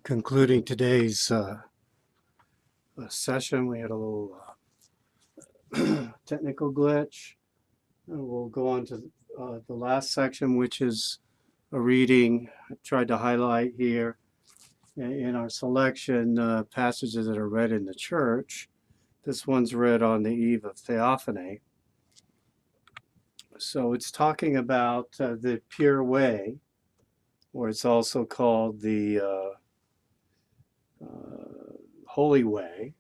Concluding today's session, we had a little technical glitch. And we'll go on to the last section, which is a reading. I tried to highlight here in our selection passages that are read in the church. This one's read on the eve of Theophany. So it's talking about the pure way, or it's also called the holy way.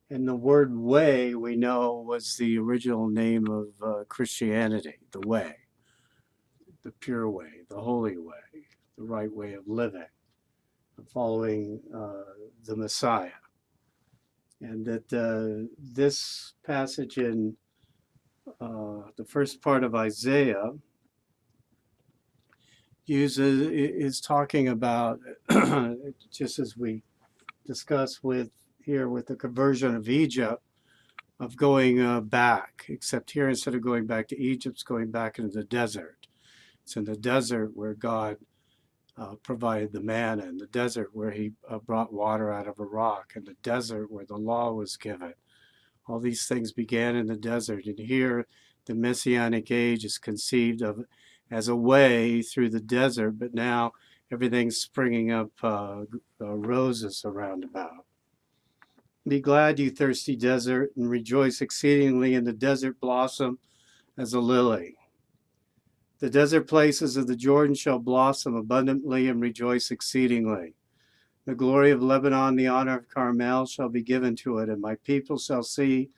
And the word way, we know, was the original name of Christianity, the way, the pure way, the holy way, the right way of living, following the Messiah. And that this passage in the first part of Isaiah is talking about, just as we discussed with the conversion of Egypt, of going back, except here instead of going back to Egypt, it's going back into the desert. It's in the desert where God provided the manna, in the desert where he brought water out of a rock, in the desert where the law was given. All these things began in the desert, and here the Messianic age is conceived of as a way through the desert, but now everything's springing up roses around about. Be glad, you thirsty desert, and rejoice exceedingly in the desert blossom as a lily. The desert places of the Jordan shall blossom abundantly and rejoice exceedingly. The glory of Lebanon, the honor of Carmel shall be given to it, and my people shall see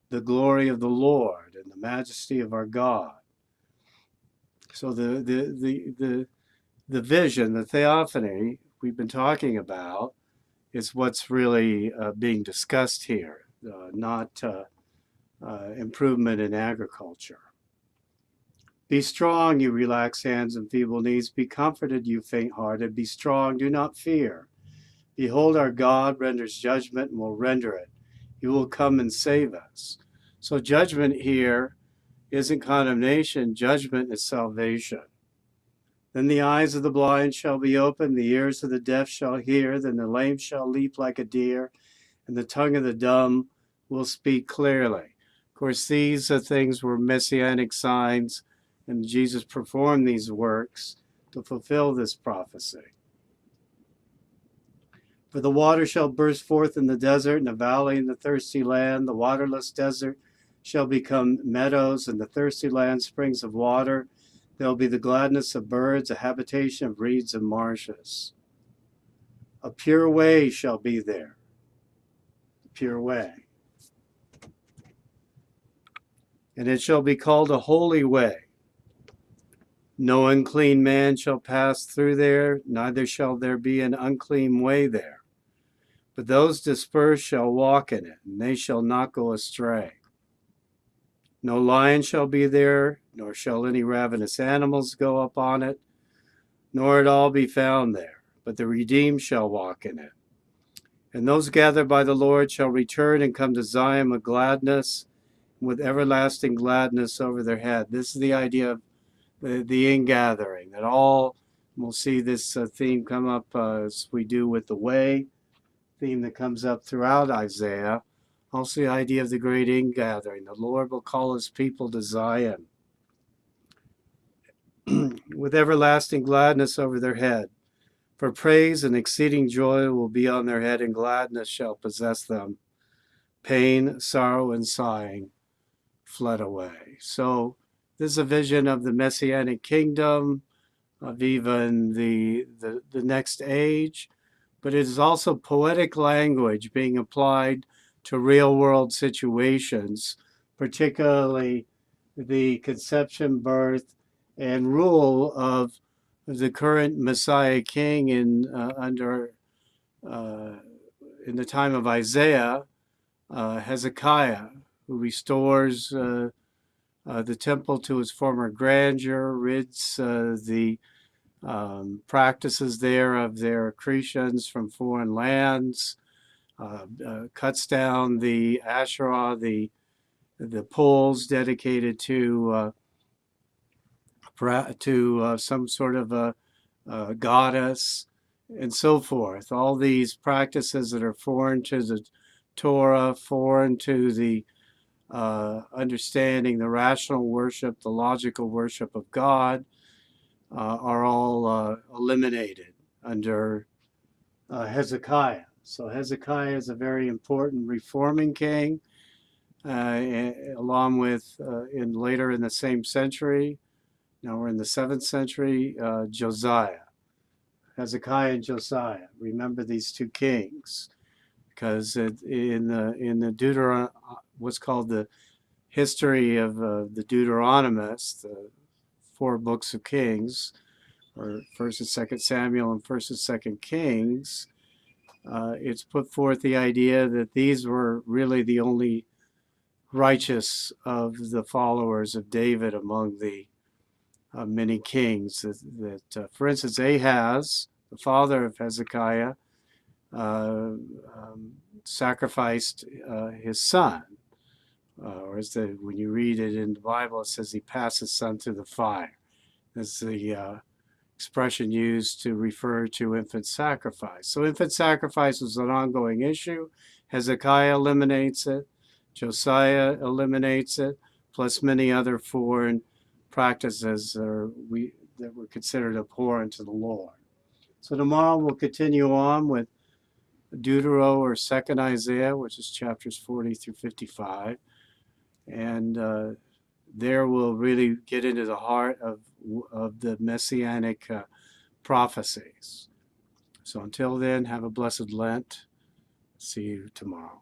the glory of the Lord and the majesty of our God. So the vision, the theophany we've been talking about, is what's really being discussed here, not improvement in agriculture. Be strong, you relaxed hands and feeble knees. Be comforted, you faint-hearted. Be strong, do not fear. Behold, our God renders judgment and will render it. He will come and save us. So judgment here isn't condemnation. Judgment is salvation. Then the eyes of the blind shall be opened, the ears of the deaf shall hear, then the lame shall leap like a deer, and the tongue of the dumb will speak clearly. Of course, these things were messianic signs, and Jesus performed these works to fulfill this prophecy. For the water shall burst forth in the desert, and the valley in the thirsty land. The waterless desert shall become meadows, and the thirsty land springs of water. There will be the gladness of birds, a habitation of reeds and marshes. A pure way shall be there. A pure way. And it shall be called a holy way. No unclean man shall pass through there, neither shall there be an unclean way there. But those dispersed shall walk in it, and they shall not go astray. No lion shall be there, nor shall any ravenous animals go up on it, nor at all be found there, but the redeemed shall walk in it. And those gathered by the Lord shall return and come to Zion with gladness, with everlasting gladness over their head. This is the idea of the ingathering, that all, we'll see this theme come up as we do with the way, theme that comes up throughout Isaiah. Also the idea of the great ingathering. The Lord will call his people to Zion with everlasting gladness over their head. For praise and exceeding joy will be on their head, and gladness shall possess them. Pain, sorrow, and sighing fled away. So this is a vision of the Messianic kingdom, of even the next age, but it is also poetic language being applied to real-world situations, particularly the conception, birth, and rule of the current Messiah King in the time of Isaiah, Hezekiah, who restores the temple to its former grandeur, rids the practices there of their accretions from foreign lands, cuts down the Asherah, the poles dedicated to some sort of a goddess, and so forth. All these practices that are foreign to the Torah, foreign to the understanding the rational worship, the logical worship of God, are all eliminated under Hezekiah. So Hezekiah is a very important reforming king, along with later in the same century. Now we're in the 7th century. Josiah, Hezekiah, and Josiah. Remember these two kings, because in the what's called the history of the Deuteronomists, the 4 books of Kings, or First and Second Samuel and First and Second Kings, it's put forth the idea that these were really the only righteous of the followers of David among the many kings. For instance, Ahaz, the father of Hezekiah, sacrificed his son. Or when you read it in the Bible, it says he passed his son through the fire. That's the expression used to refer to infant sacrifice. So infant sacrifice was an ongoing issue. Hezekiah eliminates it. Josiah eliminates it, plus many other foreign practices that were considered abhorrent to the Lord. So tomorrow we'll continue on with Deutero or Second Isaiah, which is chapters 40 through 55. And there we'll really get into the heart of the messianic prophecies. So until then, have a blessed Lent. See you tomorrow.